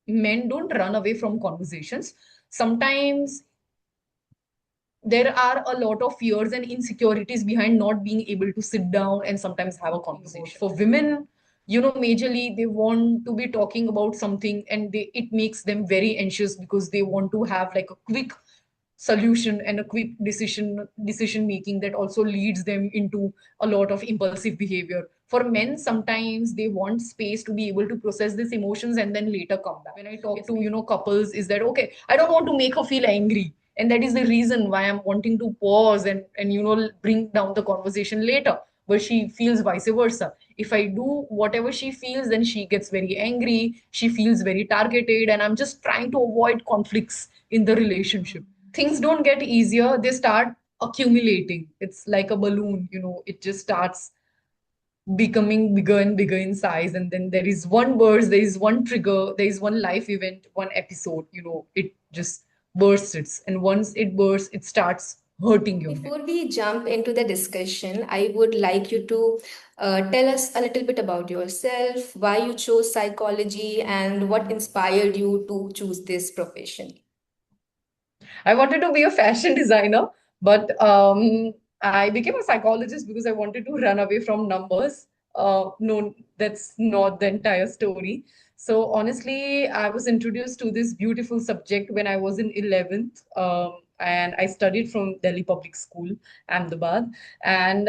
men don't run away from conversations. Sometimes there are a lot of fears and insecurities behind not being able to sit down and sometimes have a conversation. For women, majorly they want to be talking about something, and it makes them very anxious because they want to have like a quick solution and a quick decision making that also leads them into a lot of impulsive behavior. For men, sometimes they want space to be able to process these emotions and then later come back. When I talk to couples, is that okay, I don't want to make her feel angry, and that is the reason why I'm wanting to pause and bring down the conversation later. But she feels vice versa. If I do whatever she feels, then she gets very angry, she feels very targeted, and I'm just trying to avoid conflicts in the relationship. Things don't get easier, they start accumulating. It's like a balloon, it just starts becoming bigger and bigger in size, and then there is one burst, there is one trigger, there is one life event, one episode, it just bursts, and once it bursts, it starts hurting your head. Before we jump into the discussion, I would like you to tell us a little bit about yourself, why you chose psychology, and what inspired you to choose this profession. I wanted to be a fashion designer, but I became a psychologist because I wanted to run away from numbers. No, that's not the entire story. So honestly, I was introduced to this beautiful subject when I was in 11th. And I studied from Delhi Public School, Ahmedabad. And,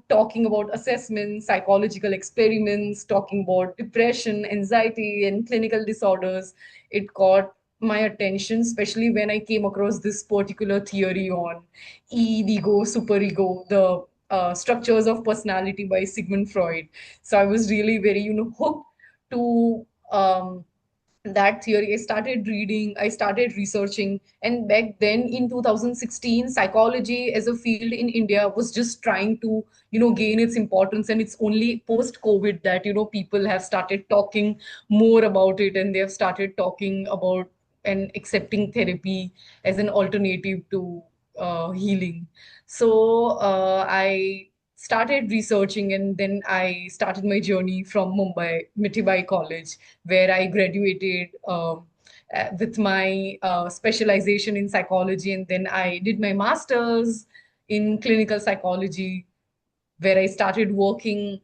talking about assessments, psychological experiments, talking about depression, anxiety, and clinical disorders, it caught my attention, especially when I came across this particular theory on ego, superego, the structures of personality by Sigmund Freud. So I was really very, hooked to that theory. I started reading, I started researching, and back then in 2016, psychology as a field in India was just trying to, gain its importance. And it's only post COVID that, people have started talking more about it, and they have started talking about and accepting therapy as an alternative to healing. So I started researching, and then I started my journey from Mumbai, Mitibai College, where I graduated with my specialization in psychology. And then I did my master's in clinical psychology, where I started working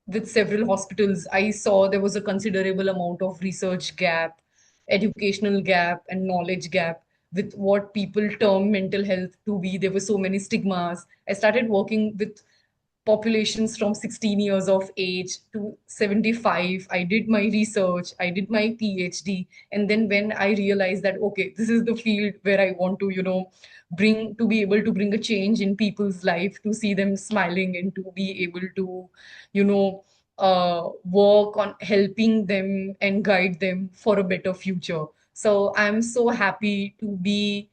with several hospitals. I saw there was a considerable amount of research gap, educational gap, and knowledge gap with what people term mental health to be. There were so many stigmas. I started working with populations from 16 years of age to 75. I did my research, I did my PhD. And then when I realized that, okay, this is the field where I want to, be able to bring a change in people's life, to see them smiling, and to be able to, work on helping them and guide them for a better future. So I'm so happy to be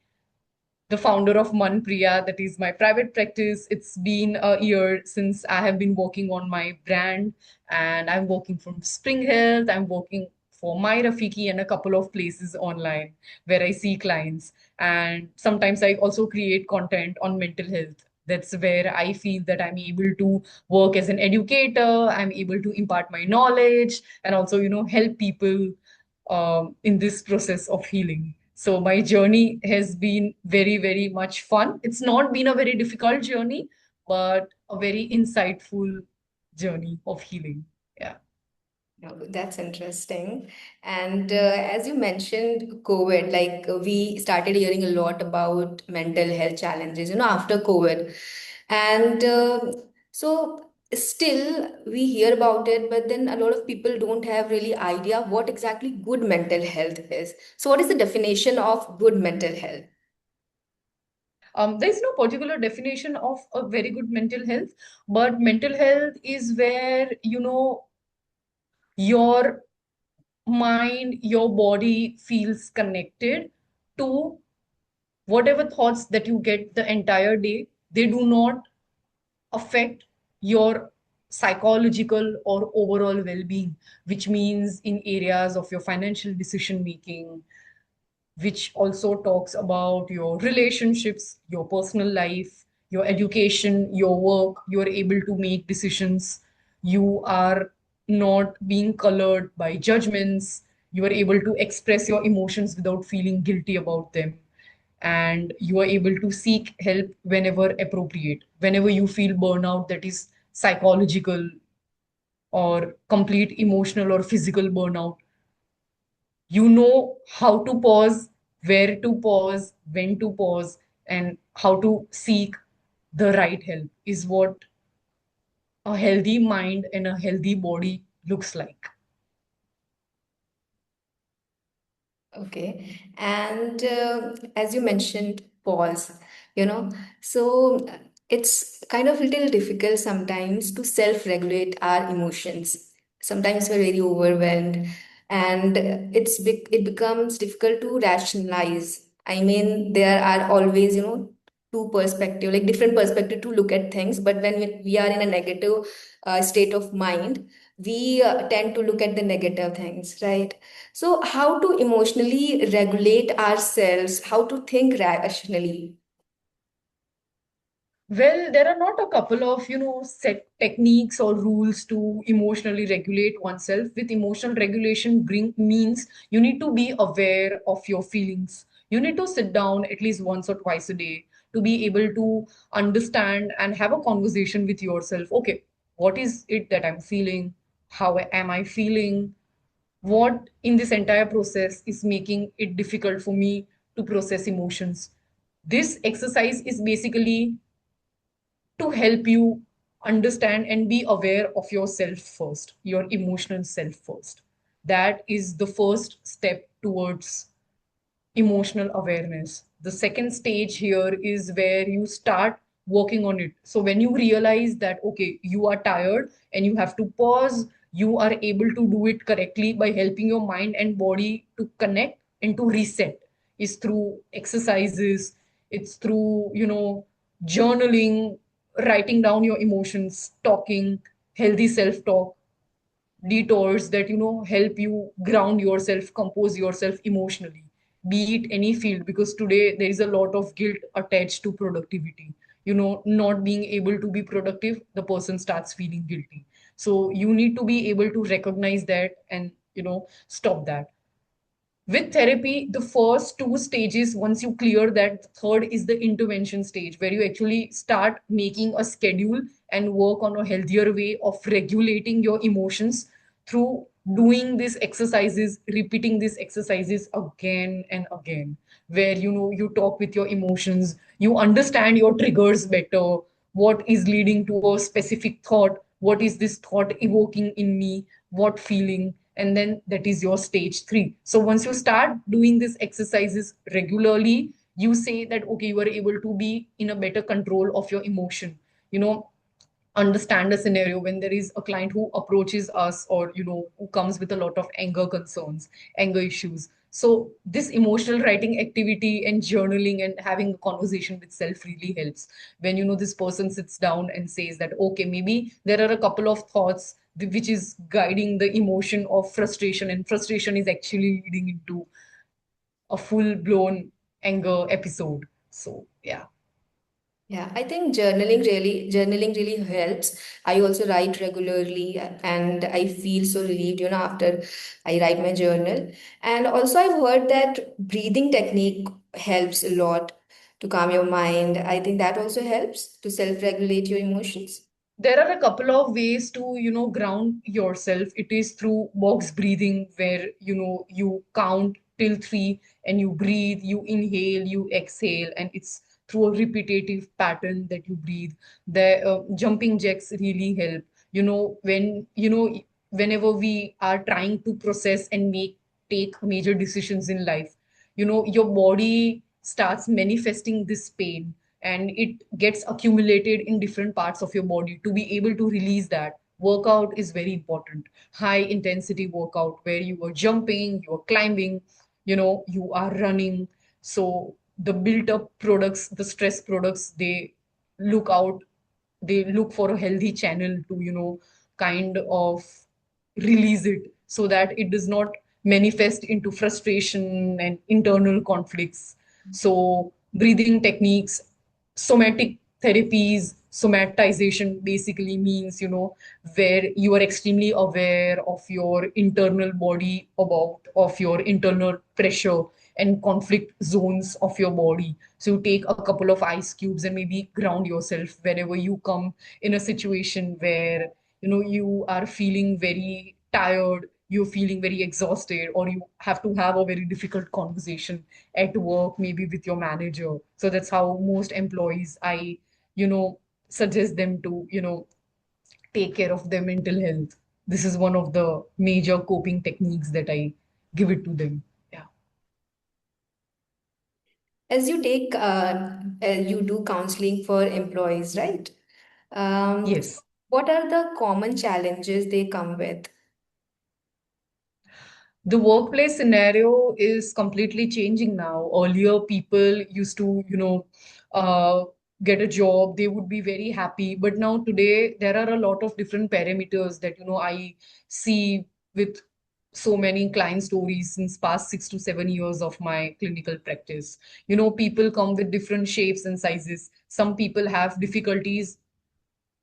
the founder of Manpriya, that is my private practice. It's been a year since I have been working on my brand, and I'm working from Spring Health. I'm working for My Rafiki and a couple of places online where I see clients. And sometimes I also create content on mental health. That's where I feel that I'm able to work as an educator, I'm able to impart my knowledge, and also, help people in this process of healing. So my journey has been very, very much fun. It's not been a very difficult journey, but a very insightful journey of healing. Yeah. Oh, that's interesting. And as you mentioned, COVID, we started hearing a lot about mental health challenges, after COVID. And so still we hear about it, but then a lot of people don't have really idea what exactly good mental health is. So what is the definition of good mental health? There's no particular definition of a very good mental health, but mental health is where, your mind, your body feels connected to whatever thoughts that you get the entire day. They do not affect your psychological or overall well-being, which means in areas of your financial decision making, which also talks about your relationships, your personal life, your education, your work. You're able to make decisions. You are not being colored by judgments. You are able to express your emotions without feeling guilty about them. And you are able to seek help whenever appropriate. Whenever you feel burnout, that is psychological or complete emotional or physical burnout, you know how to pause, where to pause, when to pause, and how to seek the right help is what a healthy mind and a healthy body looks like. Okay. And as you mentioned, pause, you know, so it's kind of little difficult sometimes to self-regulate our emotions. Sometimes we're very overwhelmed and it becomes difficult to rationalize. I mean, there are always, two perspective, like different perspective to look at things. But when we are in a negative state of mind, we tend to look at the negative things, right? So, how to emotionally regulate ourselves, how to think rationally? Well, there are not a couple of, set techniques or rules to emotionally regulate oneself. With emotional regulation means you need to be aware of your feelings. You need to sit down at least once or twice a day to be able to understand and have a conversation with yourself. Okay, what is it that I'm feeling? How am I feeling? What in this entire process is making it difficult for me to process emotions? This exercise is basically to help you understand and be aware of yourself first, your emotional self first. That is the first step towards emotional awareness. The second stage here is where you start working on it. So when you realize that, okay, you are tired and you have to pause, you are able to do it correctly by helping your mind and body to connect and to reset. Is through exercises, it's through, journaling, writing down your emotions, talking, healthy self talk, detours that help you ground yourself, compose yourself emotionally, be it any field, because today there is a lot of guilt attached to productivity. Not being able to be productive, the person starts feeling guilty. So you need to be able to recognize that and stop that. With therapy, the first two stages, once you clear that, the third is the intervention stage where you actually start making a schedule and work on a healthier way of regulating your emotions through doing these exercises, repeating these exercises again and again, where you talk with your emotions, you understand your triggers better, what is leading to a specific thought, what is this thought evoking in me, what feeling, and then that is your stage 3. So once you start doing these exercises regularly, you say that okay, you are able to be in a better control of your emotion. you know Understand a scenario when there is a client who approaches us, or who comes with a lot of anger concerns, anger issues. So this emotional writing activity and journaling and having a conversation with self really helps. When this person sits down and says that okay, maybe there are a couple of thoughts which is guiding the emotion of frustration, and frustration is actually leading into a full blown anger episode. So yeah. Yeah, I think journaling really helps. I also write regularly and I feel so relieved, after I write my journal. And also I've heard that breathing technique helps a lot to calm your mind. I think that also helps to self-regulate your emotions. There are a couple of ways to ground yourself. It is through box breathing, where you count till 3 and you breathe, you inhale, you exhale, and it's through a repetitive pattern that you breathe. The jumping jacks really help. Whenever we are trying to process and take major decisions in life, your body starts manifesting this pain, and it gets accumulated in different parts of your body. To be able to release that, workout is very important. High intensity workout where you are jumping, you are climbing, you are running. So the built up products, the stress products, look out they look for a healthy channel to kind of release it, so that it does not manifest into frustration and internal conflicts. So breathing techniques, somatic therapies, Somatization basically means, where you are extremely aware of your internal body, about of your internal pressure and conflict zones of your body. So you take a couple of ice cubes and maybe ground yourself whenever you come in a situation where, you are feeling very tired, you're feeling very exhausted, or you have to have a very difficult conversation at work, maybe with your manager. So that's how most employees, I, you know, suggest them to, take care of their mental health. This is one of the major coping techniques that I give it to them. Yeah. As you do counseling for employees, right? Um, Yes. what are the common challenges they come with? The workplace scenario is completely changing now. Earlier, people used to, uh, get a job, they would be very happy. But now, today, there are a lot of different parameters that, I see with so many client stories since past 6 to 7 years of my clinical practice. People come with different shapes and sizes. Some people have difficulties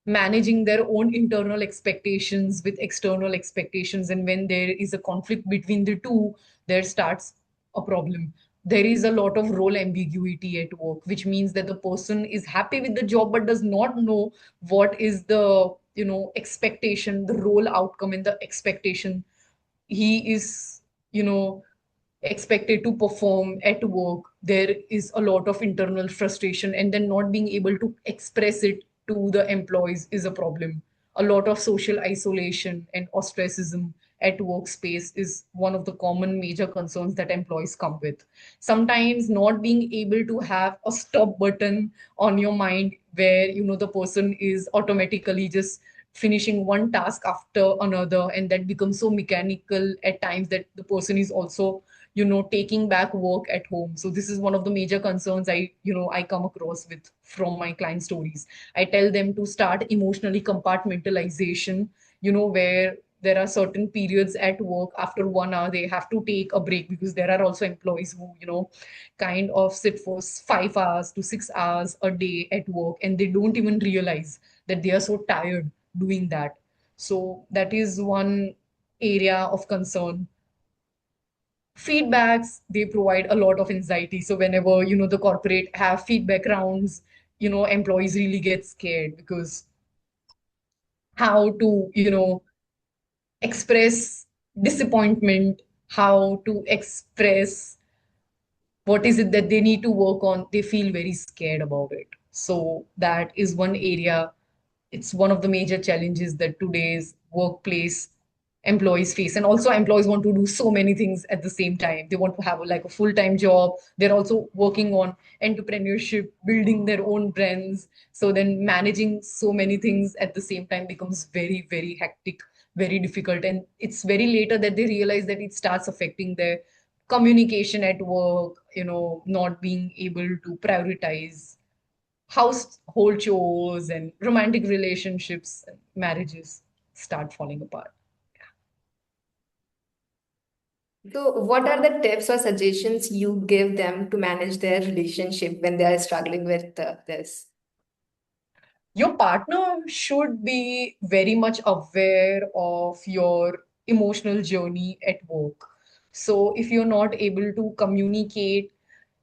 managing their own internal expectations with external expectations, and when there is a conflict between the two, there starts a problem. There is a lot of role ambiguity at work, which means that the person is happy with the job but does not know what is the, expectation, the role outcome and the expectation he is, you know expected to perform at work. There is a lot of internal frustration, and then not being able to express it to the employees is a problem. A lot of social isolation and ostracism at workspace is one of the common major concerns that employees come with. Sometimes not being able to have a stop button on your mind, where, the person is automatically just finishing one task after another, and that becomes so mechanical at times that the person is also, taking back work at home. So this is one of the major concerns I come across with from my client stories. I tell them to start emotionally compartmentalization, where there are certain periods at work after 1 hour they have to take a break, because there are also employees who, kind of sit for 5 hours to 6 hours a day at work, and they don't even realize that they are so tired doing that. So that is one area of concern. Feedbacks, they provide a lot of anxiety. So whenever, the corporate have feedback rounds, employees really get scared, because how to, express disappointment, how to express what is it that they need to work on, they feel very scared about it. So that is one area. It's one of the major challenges that today's workplace employees face. And also, employees want to do so many things at the same time. They want to have like a full-time job, they're also working on entrepreneurship, building their own brands. So then managing so many things at the same time becomes very, very hectic, very difficult, and it's very later that they realize that it starts affecting their communication at work, not being able to prioritize household chores, and romantic relationships and marriages start falling apart. So, what are the tips or suggestions you give them to manage their relationship when they are struggling with this? Your partner should be very much aware of your emotional journey at work. So if you're not able to communicate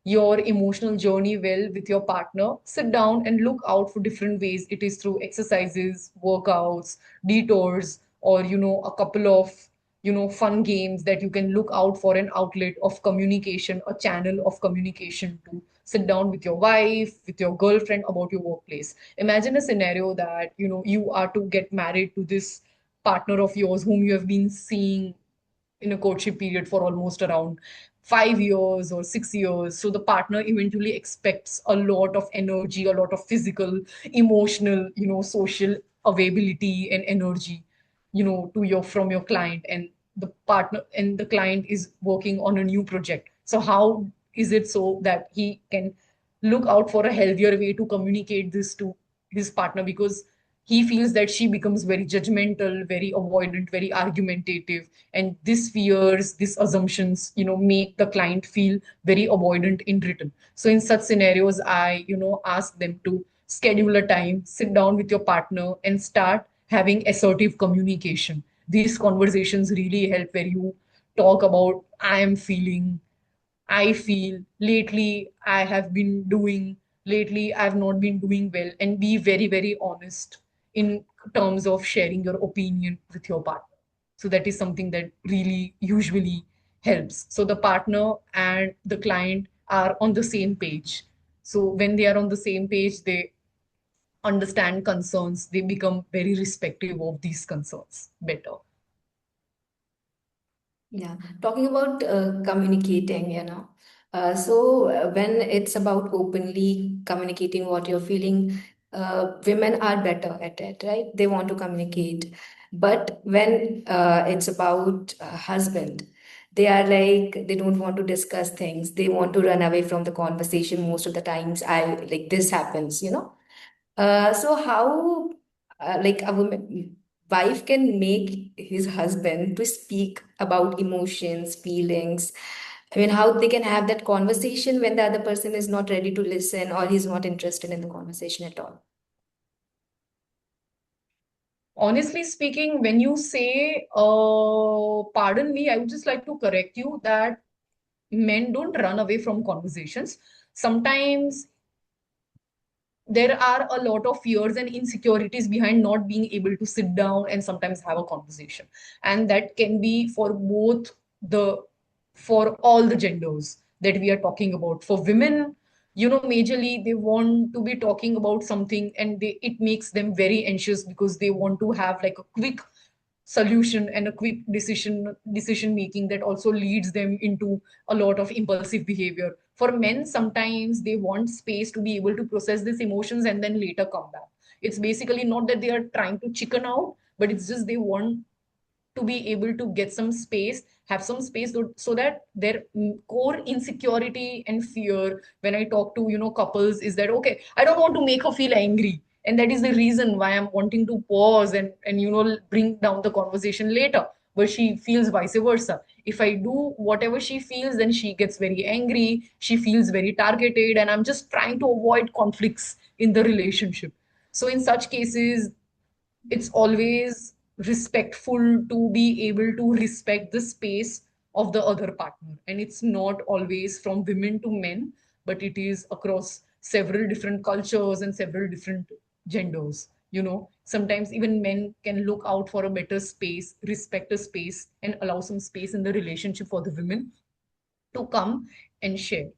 your emotional journey well with your partner, sit down and look out for different ways. It is through exercises, workouts, detours, or, a couple of, fun games, that you can look out for an outlet of communication, a channel of communication, to sit down with your wife, with your girlfriend about your workplace. Imagine a scenario that, you are to get married to this partner of yours whom you have been seeing in a courtship period for almost around 5 years or 6 years. So the partner eventually expects a lot of energy, a lot of physical, emotional, social availability and energy, to your from your client. And the partner and the client is working on a new project. So how is it so that he can look out for a healthier way to communicate this to his partner? Because he feels that she becomes very judgmental, very avoidant, very argumentative, and these fears, these assumptions, make the client feel very avoidant in return. So in such scenarios, I, ask them to schedule a time, sit down with your partner, and start having assertive communication. These conversations really help, where you talk about, I am feeling, I feel, lately I've not been doing well, and be very, very honest in terms of sharing your opinion with your partner. So that is something that really usually helps. So the partner and the client are on the same page. So when they are on the same page, they understand concerns, they become very respective of these concerns better. Yeah, talking about communicating, when it's about openly communicating what you're feeling, women are better at it, right? They want to communicate. But when it's about husband, they are like, they don't want to discuss things. They want to run away from the conversation most of the times. I like this happens, so how like a woman wife can make his husband to speak about emotions, feelings. I mean, how they can have that conversation when the other person is not ready to listen or he's not interested in the conversation at all. Honestly speaking, when you say, pardon me, I would just like to correct you that men don't run away from conversations. Sometimes there are a lot of fears and insecurities behind not being able to sit down and sometimes have a conversation, and that can be for both the for all the genders that we are talking about. For women, majorly they want to be talking about something, and it makes them very anxious because they want to have like a quick solution and a quick decision making that also leads them into a lot of impulsive behavior. For men, sometimes they want space to be able to process these emotions and then later come back. It's basically not that they are trying to chicken out, but it's just they want to be able to get some space, have some space, so that their core insecurity and fear, when I talk to couples, is that okay, I don't want to make her feel angry, and that is the reason why I'm wanting to pause and bring down the conversation later. But she feels vice versa. If I do whatever she feels, then she gets very angry, she feels very targeted, and I'm just trying to avoid conflicts in the relationship. So in such cases, it's always respectful to be able to respect the space of the other partner. And it's not always from women to men, but it is across several different cultures and several different genders. Sometimes even men can look out for a better space, respect a space, and allow some space in the relationship for the women to come and share.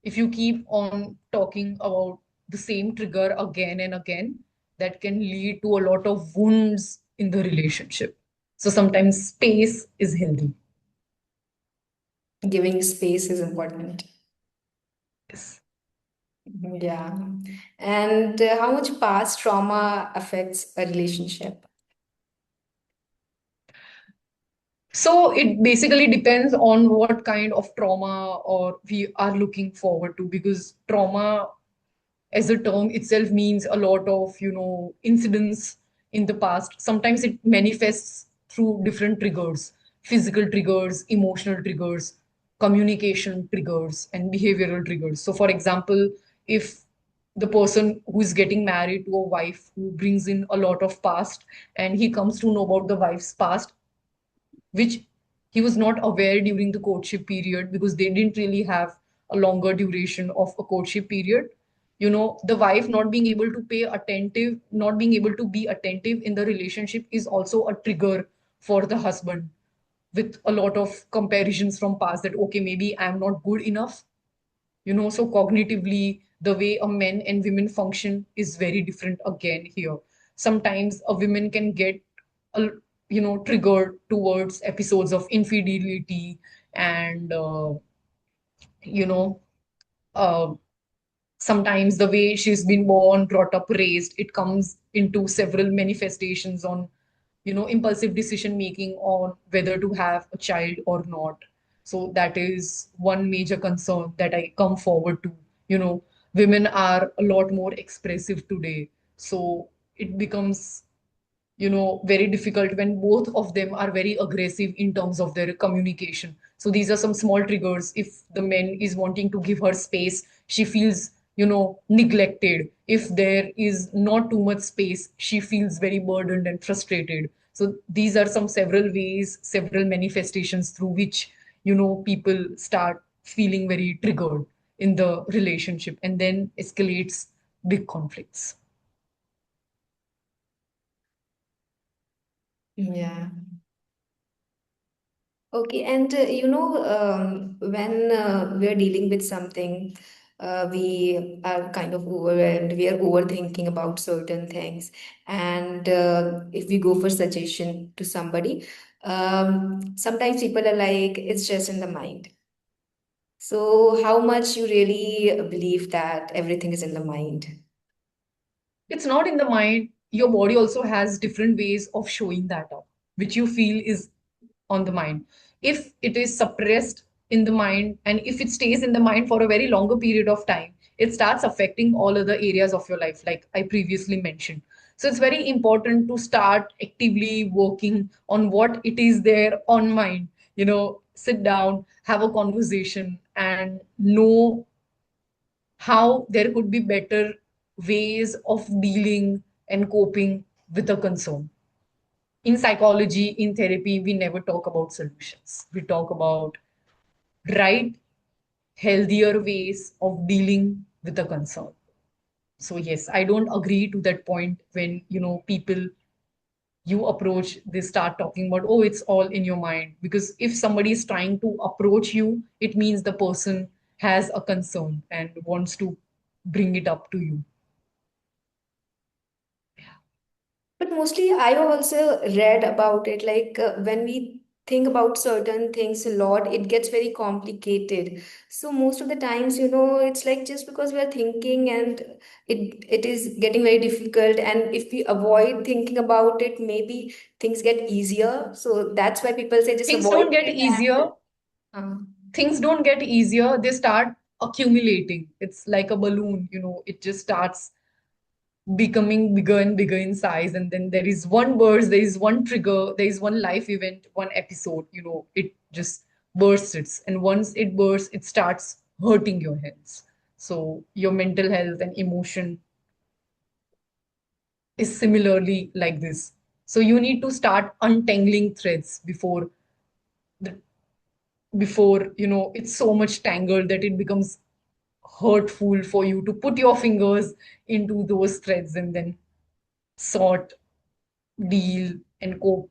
If you keep on talking about the same trigger again and again, that can lead to a lot of wounds in the relationship. So sometimes space is healthy. Giving space is important. Yes. Yeah. And how much past trauma affects a relationship? So it basically depends on what kind of trauma or we are looking forward to, because trauma as a term itself means a lot of incidents in the past. Sometimes it manifests through different triggers: physical triggers, emotional triggers, communication triggers, and behavioral triggers. So for example, if the person who is getting married to a wife who brings in a lot of past, and he comes to know about the wife's past, which he was not aware during the courtship period, because they didn't really have a longer duration of a courtship period. The wife not being able to not being able to be attentive in the relationship is also a trigger for the husband, with a lot of comparisons from past, that okay, maybe I'm not good enough. So cognitively, the way a men and women function is very different again here. Sometimes a woman can get a, triggered towards episodes of infidelity, and you know uh, sometimes the way she's been born, brought up, raised, it comes into several manifestations on impulsive decision making on whether to have a child or not. So that is one major concern that I come forward to. Women are a lot more expressive today, so it becomes very difficult when both of them are very aggressive in terms of their communication. So these are some small triggers. If the man is wanting to give her space, she feels neglected. If there is not too much space, she feels very burdened and frustrated. So these are some several ways, several manifestations through which, people start feeling very triggered in the relationship and then escalates big conflicts. Yeah. Okay, and when we're dealing with something, we are kind of overwhelmed, we are overthinking about certain things. And if we go for suggestion to somebody, sometimes people are like, it's just in the mind. So, how much you really believe that everything is in the mind? It's not in the mind. Your body also has different ways of showing that up, which you feel is on the mind. If it is suppressed in the mind and if it stays in the mind for a very longer period of time, it starts affecting all other areas of your life, like I previously mentioned. So it's very important to start actively working on what it is there on mind. Sit down, have a conversation, and know how there could be better ways of dealing and coping with a concern. In psychology, in therapy, we never talk about solutions. We talk about right, healthier ways of dealing with a concern. So yes, I don't agree to that point when, people you approach, they start talking about, oh, it's all in your mind. Because if somebody is trying to approach you, it means the person has a concern and wants to bring it up to you. But mostly, I also read about it. Like when we think about certain things a lot, it gets very complicated. So most of the times, it's like just because we are thinking and it is getting very difficult. And if we avoid thinking about it, maybe things get easier. So that's why people say just Things avoid don't get it. easier. And, Things don't get easier. They start accumulating. It's like a balloon, it just starts becoming bigger and bigger in size. And then there is one burst, there is one trigger, there is one life event, one episode, it just bursts. And once it bursts, it starts hurting your health. So your mental health and emotion is similarly like this. So you need to start untangling threads the before it's so much tangled that it becomes hurtful for you to put your fingers into those threads and then sort, deal, and cope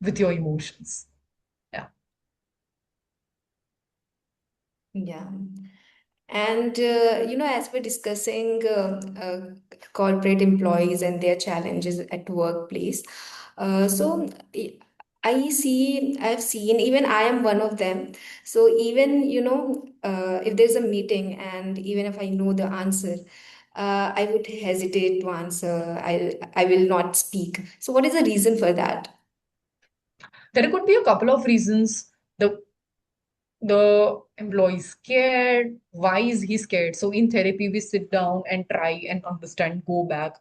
with your emotions. Yeah. yeah. And as we're discussing corporate employees and their challenges at workplace, so I've seen, even I am one of them. So even if there's a meeting and even if I know the answer, I would hesitate to answer. I will not speak. So what is the reason for that? There could be a couple of reasons. The employee is scared. Why is he scared? So in therapy, we sit down and try and understand, go back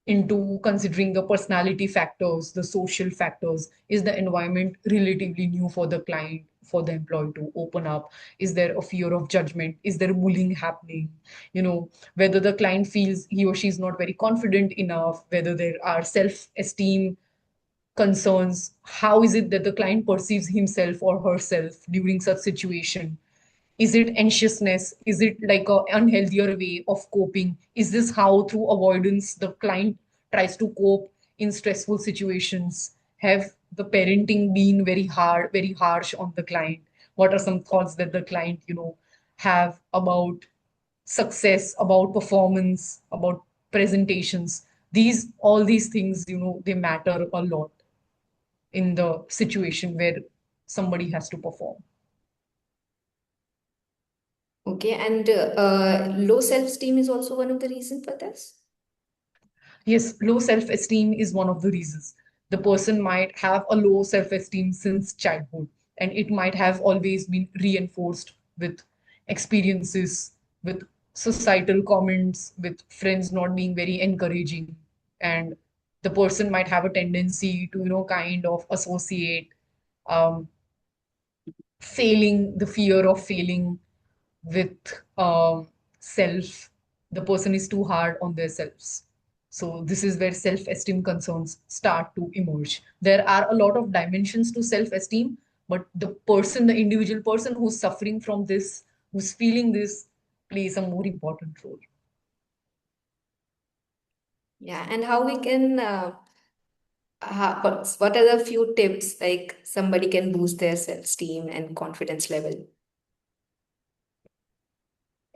into considering the personality factors, the social factors. Is the environment relatively new for the client, for the employee to open up? Is there a fear of judgment? Is there bullying happening? Whether the client feels he or she is not very confident enough, whether there are self-esteem concerns. How is it that the client perceives himself or herself during such situation? Is it anxiousness? Is it like a unhealthier way of coping? Is this how through avoidance the client tries to cope in stressful situations? Have the parenting been very hard, very harsh on the client? What are some thoughts that the client, have about success, about performance, about presentations? All these things, they matter a lot in the situation where somebody has to perform. Okay, and low self-esteem is also one of the reasons for this. Yes, low self esteem is one of the reasons. The person might have a low self esteem since childhood, and it might have always been reinforced with experiences, with societal comments, with friends not being very encouraging. And the person might have a tendency to, kind of associate um, failing, the fear of failing, with self, the person is too hard on themselves. So this is where self-esteem concerns start to emerge. There are a lot of dimensions to self-esteem, but the person, the individual person who's suffering from this, who's feeling this, plays a more important role. Yeah, and how we can, what are the few tips like somebody can boost their self-esteem and confidence level?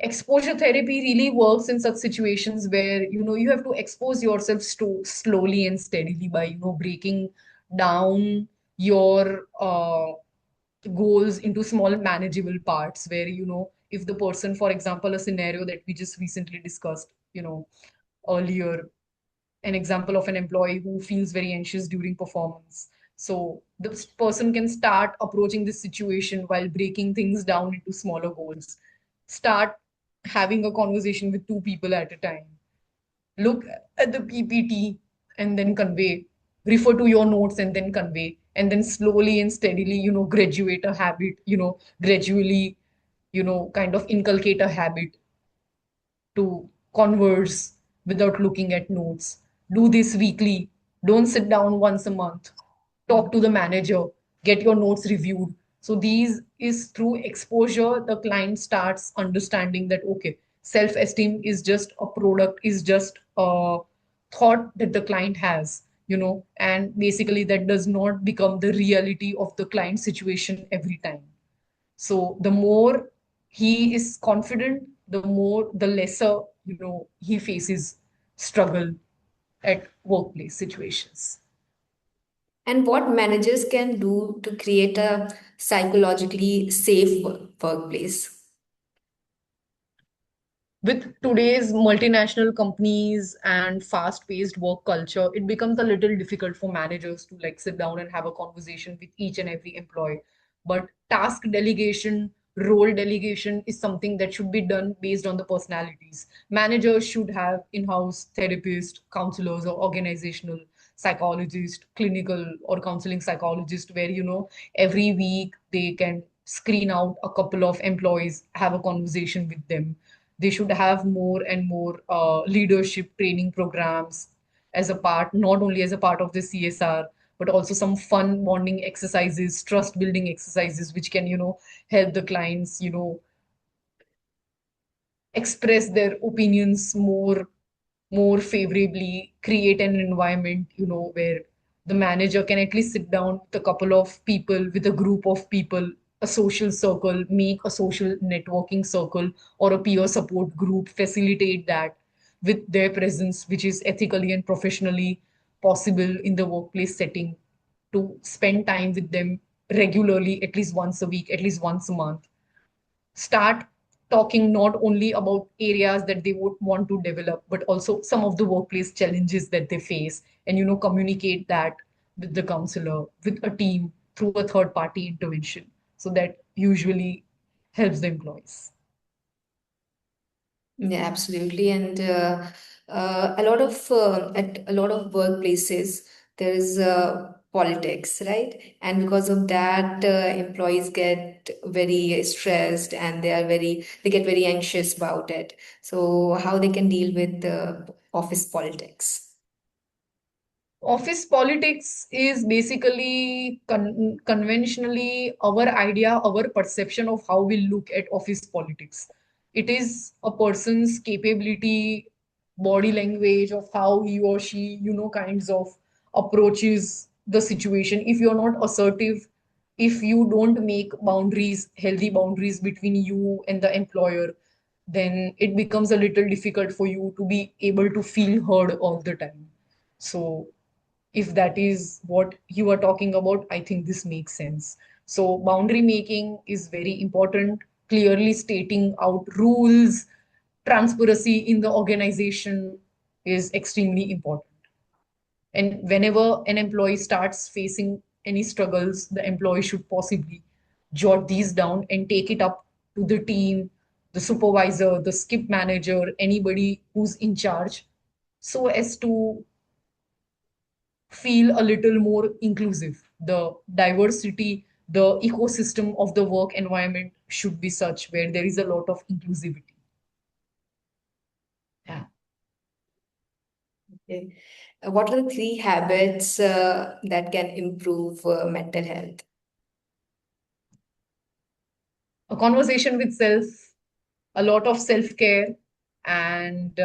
Exposure therapy really works in such situations where you have to expose yourself slowly and steadily by breaking down your goals into small manageable parts, where if the person, for example, a scenario that we just recently discussed earlier, an example of an employee who feels very anxious during performance. So this person can start approaching this situation while breaking things down into smaller goals. Start having a conversation with two people at a time. Look at the PPT and then convey. Refer to your notes and then convey. And then slowly and steadily, graduate a habit, gradually, kind of inculcate a habit to converse without looking at notes. Do this weekly. Don't sit down once a month. Talk to the manager. Get your notes reviewed. So these is through exposure, the client starts understanding that okay, self-esteem is just a product, is just a thought that the client has, and basically that does not become the reality of the client situation every time. So the more he is confident, the lesser, he faces struggle at workplace situations. And what managers can do to create a psychologically safe workplace? With today's multinational companies and fast-paced work culture, it becomes a little difficult for managers to like sit down and have a conversation with each and every employee. But task delegation, role delegation is something that should be done based on the personalities. Managers should have in-house therapists, counselors, or organizational psychologists, clinical or counseling psychologists, where every week they can screen out a couple of employees, have a conversation with them. They should have more and more leadership training programs as a part, not only as a part of the CSR, but also some fun bonding exercises, trust building exercises, which can, help the clients, express their opinions more favorably, create an environment, where the manager can at least sit down with a couple of people, with a group of people, a social circle, make a social networking circle or a peer support group, facilitate that with their presence, which is ethically and professionally possible in the workplace setting, to spend time with them regularly, at least once a week, at least once a month. Start talking not only about areas that they would want to develop, but also some of the workplace challenges that they face, and communicate that with the counselor, with a team, through a third party intervention. So that usually helps the employees. Yeah, absolutely. And at a lot of workplaces, there is politics, right? And because of that, employees get very stressed and they get very anxious about it. So how they can deal with the office politics? Office politics is basically conventionally our idea, our perception of how we look at office politics. It is a person's capability, body language of how he or she, kinds of approaches the situation. If you're not assertive, if you don't make boundaries, healthy boundaries between you and the employer, then it becomes a little difficult for you to be able to feel heard all the time. So if that is what you are talking about, I think this makes sense. So, boundary making is very important, clearly stating out rules, transparency in the organization is extremely important. And whenever an employee starts facing any struggles, the employee should possibly jot these down and take it up to the team, the supervisor, the skip manager, anybody who's in charge, so as to feel a little more inclusive. The diversity the ecosystem of the work environment should be such where there is a lot of inclusivity. Yeah. Okay. What are the three habits that can improve mental health? A conversation with self, a lot of self care, and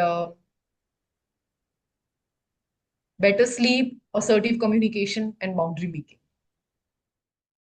better sleep, assertive communication, and boundary making.